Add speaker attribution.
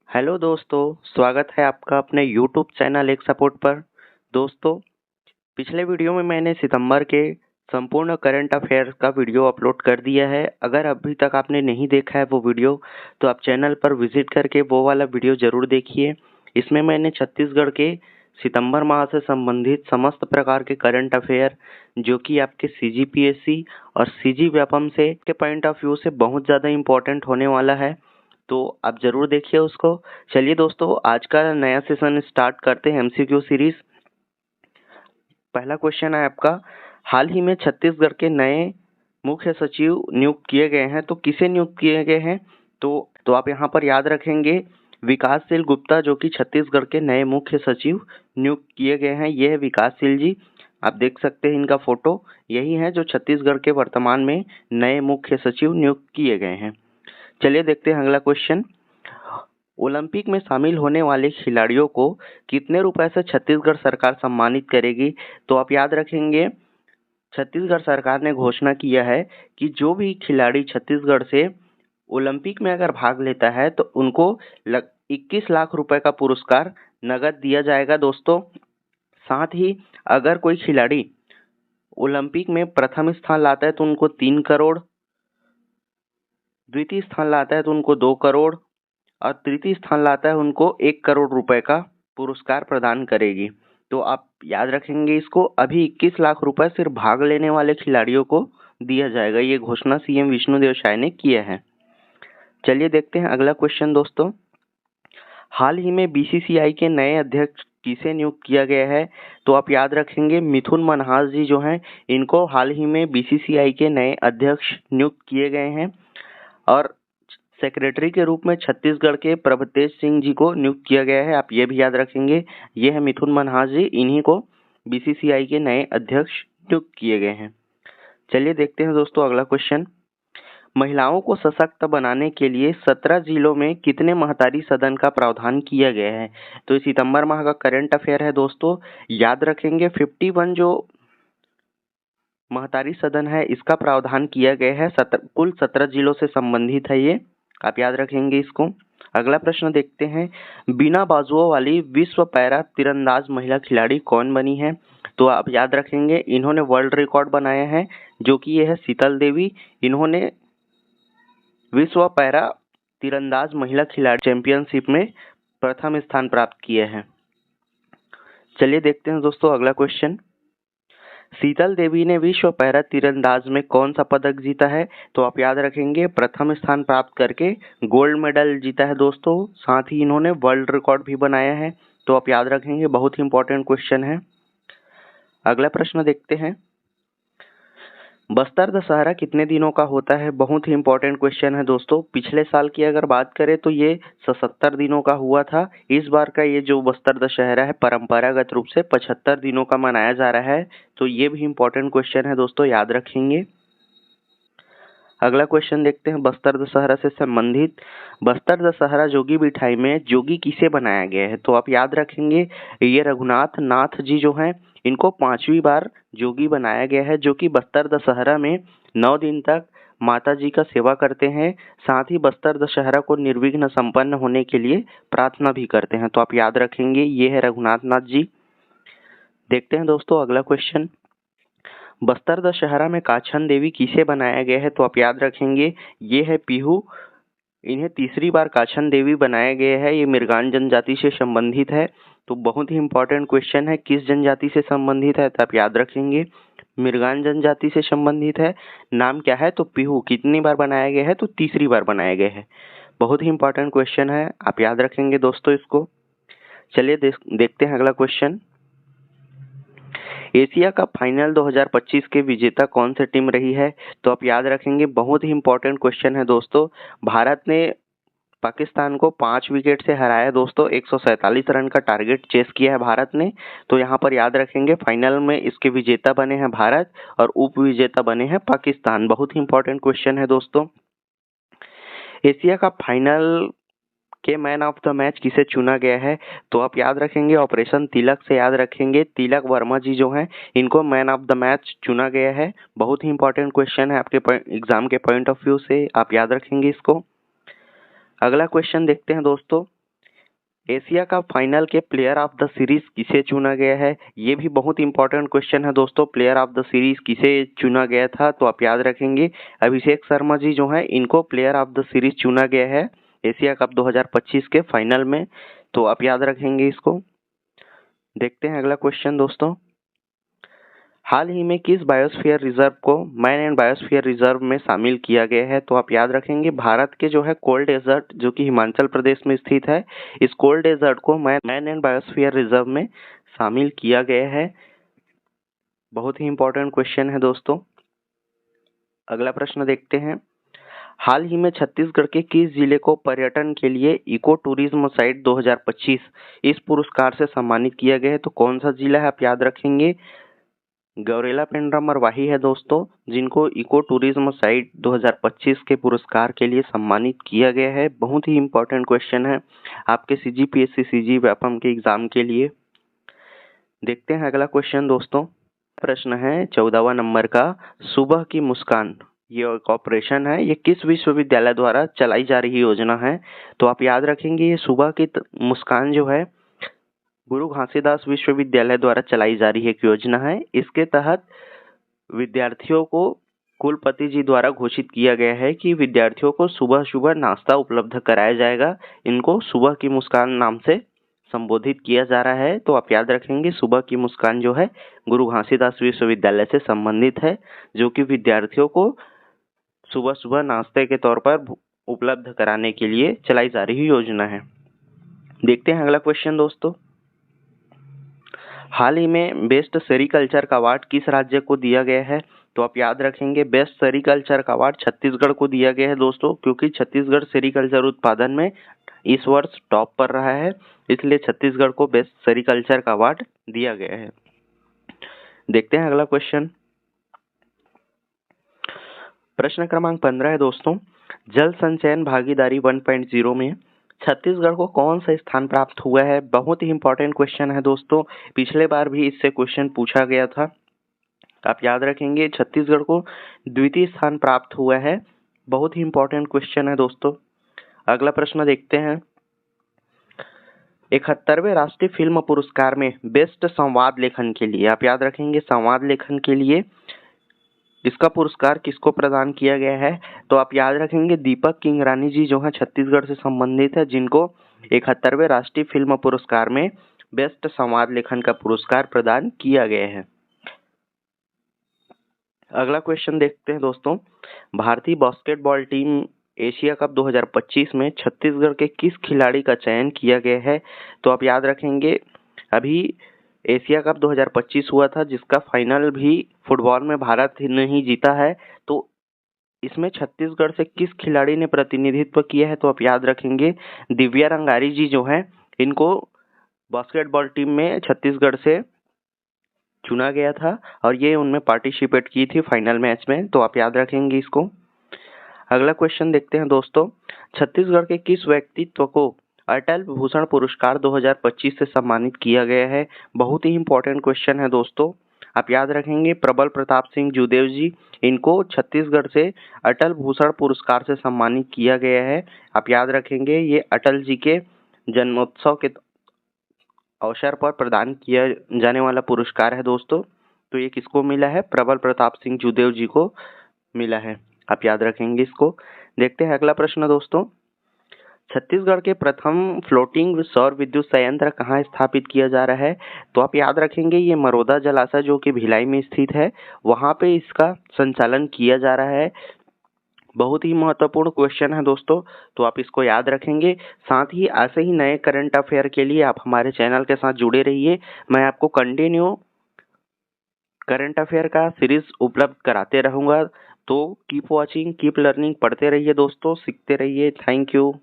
Speaker 1: Hello दोस्तों, स्वागत है आपका अपने यूट्यूब चैनल एक सपोर्ट पर। दोस्तों, पिछले वीडियो में मैंने सितंबर के संपूर्ण करंट अफेयर का वीडियो अपलोड कर दिया है। अगर अभी तक आपने नहीं देखा है वो वीडियो, तो आप चैनल पर विजिट करके वो वाला वीडियो ज़रूर देखिए। इसमें मैंने छत्तीसगढ़ के सितंबर माह से संबंधित समस्त प्रकार के करंट अफेयर, जो कि आपके सीजीपीएससी और सीजी व्यापम से के पॉइंट ऑफ व्यू से बहुत ज़्यादा इम्पोर्टेंट होने वाला है, तो आप ज़रूर देखिए उसको। चलिए दोस्तों, आज का नया सेशन स्टार्ट करते हैं एमसीक्यू सीरीज। पहला क्वेश्चन है आपका, हाल ही में छत्तीसगढ़ के नए मुख्य सचिव नियुक्त किए गए हैं, तो किसे नियुक्त किए गए हैं? तो आप यहाँ पर याद रखेंगे विकासशील गुप्ता, जो कि छत्तीसगढ़ के नए मुख्य सचिव नियुक्त किए गए हैं। ये है विकासशील जी, आप देख सकते हैं इनका फोटो। यही है जो छत्तीसगढ़ के वर्तमान में नए मुख्य सचिव नियुक्त किए गए हैं। चलिए देखते हैं अगला क्वेश्चन। ओलंपिक में शामिल होने वाले खिलाड़ियों को कितने रुपए से छत्तीसगढ़ सरकार सम्मानित करेगी? तो आप याद रखेंगे छत्तीसगढ़ सरकार ने घोषणा किया है कि जो भी खिलाड़ी छत्तीसगढ़ से ओलंपिक में अगर भाग लेता है तो उनको 21 लाख रुपए का पुरस्कार नगद दिया जाएगा दोस्तों। साथ ही अगर कोई खिलाड़ी ओलंपिक में प्रथम स्थान लाता है तो उनको 3 करोड़, द्वितीय स्थान लाता है तो उनको 2 करोड़ और तृतीय स्थान लाता है उनको 1 करोड़ रुपए का पुरस्कार प्रदान करेगी। तो आप याद रखेंगे इसको। अभी 21 लाख रुपए सिर्फ भाग लेने वाले खिलाड़ियों को दिया जाएगा। ये घोषणा सीएम विष्णुदेव साय ने किया है। चलिए देखते हैं अगला क्वेश्चन दोस्तों। हाल ही में बीसीसीआई के नए अध्यक्ष किसे नियुक्त किया गया है? तो आप याद रखेंगे मिथुन मनहास जी जो हैं, इनको हाल ही में बीसीसीआई के नए अध्यक्ष नियुक्त किए गए हैं। और सेक्रेटरी के रूप में छत्तीसगढ़ के प्रभतेज सिंह जी को नियुक्त किया गया है। आप ये भी याद रखेंगे, ये है मिथुन मनहास जी, इन्हीं को बीसीसीआई के नए अध्यक्ष नियुक्त किए गए हैं। चलिए देखते हैं दोस्तों अगला क्वेश्चन। महिलाओं को सशक्त बनाने के लिए 17 जिलों में कितने महतारी सदन का प्रावधान किया गया है? तो ये सितंबर माह का करंट अफेयर है दोस्तों। याद रखेंगे 51 जो महतारी सदन है इसका प्रावधान किया गया है। कुल 17 जिलों से संबंधित है ये, आप याद रखेंगे इसको। अगला प्रश्न देखते हैं, बिना बाजुओं वाली विश्व पैरा तीरंदाज महिला खिलाड़ी कौन बनी है? तो आप याद रखेंगे इन्होंने वर्ल्ड रिकॉर्ड बनाया है, जो कि ये है शीतल देवी। इन्होंने विश्व पैरा तीरंदाज महिला खिलाड़ी चैंपियनशिप में प्रथम स्थान प्राप्त किया है। चलिए देखते हैं दोस्तों अगला क्वेश्चन। शीतल देवी ने विश्व पैरा तीरंदाज में कौन सा पदक जीता है? तो आप याद रखेंगे प्रथम स्थान प्राप्त करके गोल्ड मेडल जीता है दोस्तों। साथ ही इन्होंने वर्ल्ड रिकॉर्ड भी बनाया है, तो आप याद रखेंगे, बहुत ही इंपॉर्टेंट क्वेश्चन है। अगला प्रश्न देखते हैं, बस्तर दशहरा कितने दिनों का होता है? बहुत ही इंपॉर्टेंट क्वेश्चन है दोस्तों। पिछले साल की अगर बात करें तो ये 77 दिनों का हुआ था। इस बार का ये जो बस्तर दशहरा है परंपरागत रूप से 75 दिनों का मनाया जा रहा है। तो ये भी इंपॉर्टेंट क्वेश्चन है दोस्तों, याद रखेंगे। अगला क्वेश्चन देखते हैं बस्तर दशहरा से संबंधित। बस्तर दशहरा जोगी बिठाई में जोगी किसे बनाया गया है? तो आप याद रखेंगे ये रघुनाथ नाथ जी जो हैं, इनको 5वीं बार जोगी बनाया गया है, जो कि बस्तर दशहरा में 9 दिन तक माता जी का सेवा करते हैं। साथ ही बस्तर दशहरा को निर्विघ्न संपन्न होने के लिए प्रार्थना भी करते हैं। तो आप याद रखेंगे ये है रघुनाथ नाथ जी। देखते हैं दोस्तों अगला क्वेश्चन, बस्तर दशहरा में काछन देवी किसे बनाया गया है? तो आप याद रखेंगे ये है पीहू। इन्हें तीसरी बार काछन देवी बनाया गया है। ये मिर्गान जनजाति से संबंधित है। तो बहुत ही इंपॉर्टेंट क्वेश्चन है, किस जनजाति से संबंधित है? तो आप याद रखेंगे मिर्गान जनजाति से संबंधित है। नाम क्या है? तो पीहू। कितनी बार बनाया गया है? तो तीसरी बार बनाया गया है। बहुत ही इंपॉर्टेंट क्वेश्चन है, आप याद रखेंगे दोस्तों इसको। चलिए देखते हैं अगला क्वेश्चन। एशिया कप फाइनल 2025 के विजेता कौन सी टीम रही है? तो आप याद रखेंगे, बहुत ही इंपॉर्टेंट क्वेश्चन है दोस्तों। भारत ने पाकिस्तान को 5 विकेट से हराया दोस्तों। 147 रन का टारगेट चेस किया है भारत ने। तो यहाँ पर याद रखेंगे फाइनल में इसके विजेता बने हैं भारत और उप विजेता बने हैं पाकिस्तान। बहुत ही इंपॉर्टेंट क्वेश्चन है दोस्तों। एशिया कप फाइनल के मैन ऑफ द मैच किसे चुना गया है? तो आप याद रखेंगे ऑपरेशन तिलक से याद रखेंगे तिलक वर्मा जी जो हैं, इनको मैन ऑफ द मैच चुना गया है। बहुत ही इंपॉर्टेंट क्वेश्चन है आपके एग्जाम के पॉइंट ऑफ व्यू से, आप याद रखेंगे इसको। अगला क्वेश्चन देखते हैं दोस्तों, एशिया कप फाइनल के प्लेयर ऑफ द सीरीज किसे चुना गया है? ये भी बहुत इंपॉर्टेंट क्वेश्चन है दोस्तों। प्लेयर ऑफ द सीरीज किसे चुना गया था? तो आप याद रखेंगे अभिषेक शर्मा जी जो है इनको प्लेयर ऑफ द सीरीज चुना गया है एशिया कप 2025 के फाइनल में। तो आप याद रखेंगे इसको। देखते हैं अगला क्वेश्चन दोस्तों। हाल ही में किस बायोस्फीयर रिजर्व को मैन एंड बायोस्फीयर रिजर्व में शामिल किया गया है? तो आप याद रखेंगे भारत के जो है कोल्ड डेजर्ट जो कि हिमाचल प्रदेश में स्थित है, इस कोल्ड डेजर्ट को मैन एंड बायोस्फीयर रिजर्व में शामिल किया गया है। बहुत ही इंपॉर्टेंट क्वेश्चन है दोस्तों। अगला प्रश्न देखते हैं। हाल ही में छत्तीसगढ़ के किस जिले को पर्यटन के लिए इको टूरिज्म साइट 2025 इस पुरस्कार से सम्मानित किया गया है? तो कौन सा जिला है? आप याद रखेंगे गौरेला पेंड्रा मरवाही है दोस्तों, जिनको इको टूरिज्म साइट 2025 के पुरस्कार के लिए सम्मानित किया गया है। बहुत ही इंपॉर्टेंट क्वेश्चन है आपके सीजीपीएससी सीजी व्यापम के एग्जाम के लिए। देखते हैं अगला क्वेश्चन दोस्तों। प्रश्न है 14वां नंबर का, सुबह की मुस्कान ये एक ऑपरेशन है, ये किस विश्वविद्यालय द्वारा चलाई जा रही योजना है? तो आप याद रखेंगे ये सुबह की मुस्कान जो है गुरु घासीदास विश्वविद्यालय द्वारा चलाई जा रही एक योजना है। इसके तहत विद्यार्थियों को कुलपति जी द्वारा घोषित किया गया है कि विद्यार्थियों को सुबह सुबह नाश्ता उपलब्ध कराया जाएगा। इनको सुबह की मुस्कान नाम से संबोधित किया जा रहा है। तो आप याद रखेंगे सुबह की मुस्कान जो है गुरु घासीदास विश्वविद्यालय से संबंधित है, जो कि विद्यार्थियों को सुबह सुबह नाश्ते के तौर पर उपलब्ध कराने के लिए चलाई जा रही योजना है। देखते हैं अगला क्वेश्चन दोस्तों। हाल ही में बेस्ट सेरीकल्चर का अवार्ड किस राज्य को दिया गया है? तो आप याद रखेंगे बेस्ट सेरीकल्चर का अवार्ड छत्तीसगढ़ को दिया गया है दोस्तों, क्योंकि छत्तीसगढ़ सेरीकल्चर उत्पादन में इस वर्ष टॉप पर रहा है, इसलिए छत्तीसगढ़ को बेस्ट सेरीकल्चर का अवार्ड दिया गया है। देखते हैं अगला क्वेश्चन। प्रश्न क्रमांक 15 है दोस्तों। जल संचयन भागीदारी 1.0 में छत्तीसगढ़ को कौन सा स्थान प्राप्त हुआ है? बहुत ही इंपॉर्टेंट क्वेश्चन है दोस्तों। पिछले बार भी इससे क्वेश्चन पूछा गया था। आप याद रखेंगे छत्तीसगढ़ को द्वितीय स्थान प्राप्त हुआ है। बहुत ही इंपॉर्टेंट क्वेश्चन है दोस्तों। अगला प्रश्न देखते हैं। 71वें राष्ट्रीय फिल्म पुरस्कार में बेस्ट संवाद लेखन के लिए, आप याद रखेंगे संवाद लेखन के लिए इसका पुरस्कार किसको प्रदान किया गया है? तो आप याद रखेंगे दीपक किंगरानी जी जो है छत्तीसगढ़ से संबंधित है, जिनको 71वें राष्ट्रीय फिल्म पुरस्कार में बेस्ट संवाद लेखन का पुरस्कार प्रदान किया गया है। अगला क्वेश्चन देखते हैं दोस्तों। भारतीय बास्केटबॉल टीम एशिया कप 2025 में छत्तीसगढ़ के किस खिलाड़ी का चयन किया गया है? तो आप याद रखेंगे अभी एशिया कप 2025 हुआ था, जिसका फाइनल भी फुटबॉल में भारत ने ही जीता है। तो इसमें छत्तीसगढ़ से किस खिलाड़ी ने प्रतिनिधित्व किया है? तो आप याद रखेंगे दिव्या रंगारी जी जो है, इनको बास्केटबॉल टीम में छत्तीसगढ़ से चुना गया था और ये उनमें पार्टिसिपेट की थी फाइनल मैच में। तो आप याद रखेंगे इसको। अगला क्वेश्चन देखते हैं दोस्तों। छत्तीसगढ़ के किस व्यक्तित्व को अटल भूषण पुरस्कार 2025 से सम्मानित किया गया है? बहुत ही इंपॉर्टेंट क्वेश्चन है दोस्तों। आप याद रखेंगे प्रबल प्रताप सिंह जूदेव जी, इनको छत्तीसगढ़ से अटल भूषण पुरस्कार से सम्मानित किया गया है। आप याद रखेंगे ये अटल जी के जन्मोत्सव के अवसर पर प्रदान किया जाने वाला पुरस्कार है दोस्तों। तो ये किसको मिला है? प्रबल प्रताप सिंह जूदेव जी को मिला है। आप याद रखेंगे इसको। देखते हैं अगला प्रश्न दोस्तों। छत्तीसगढ़ के प्रथम फ्लोटिंग सौर विद्युत संयंत्र कहाँ स्थापित किया जा रहा है? तो आप याद रखेंगे ये मरोदा जलाशय जो कि भिलाई में स्थित है, वहाँ पे इसका संचालन किया जा रहा है। बहुत ही महत्वपूर्ण क्वेश्चन है दोस्तों, तो आप इसको याद रखेंगे। साथ ही ऐसे ही नए करंट अफेयर के लिए आप हमारे चैनल के साथ जुड़े रहिए। मैं आपको कंटिन्यू करंट अफेयर का सीरीज उपलब्ध कराते रहूँगा। तो कीप वॉचिंग, कीप लर्निंग, पढ़ते रहिए दोस्तों, सीखते रहिए। Thank you.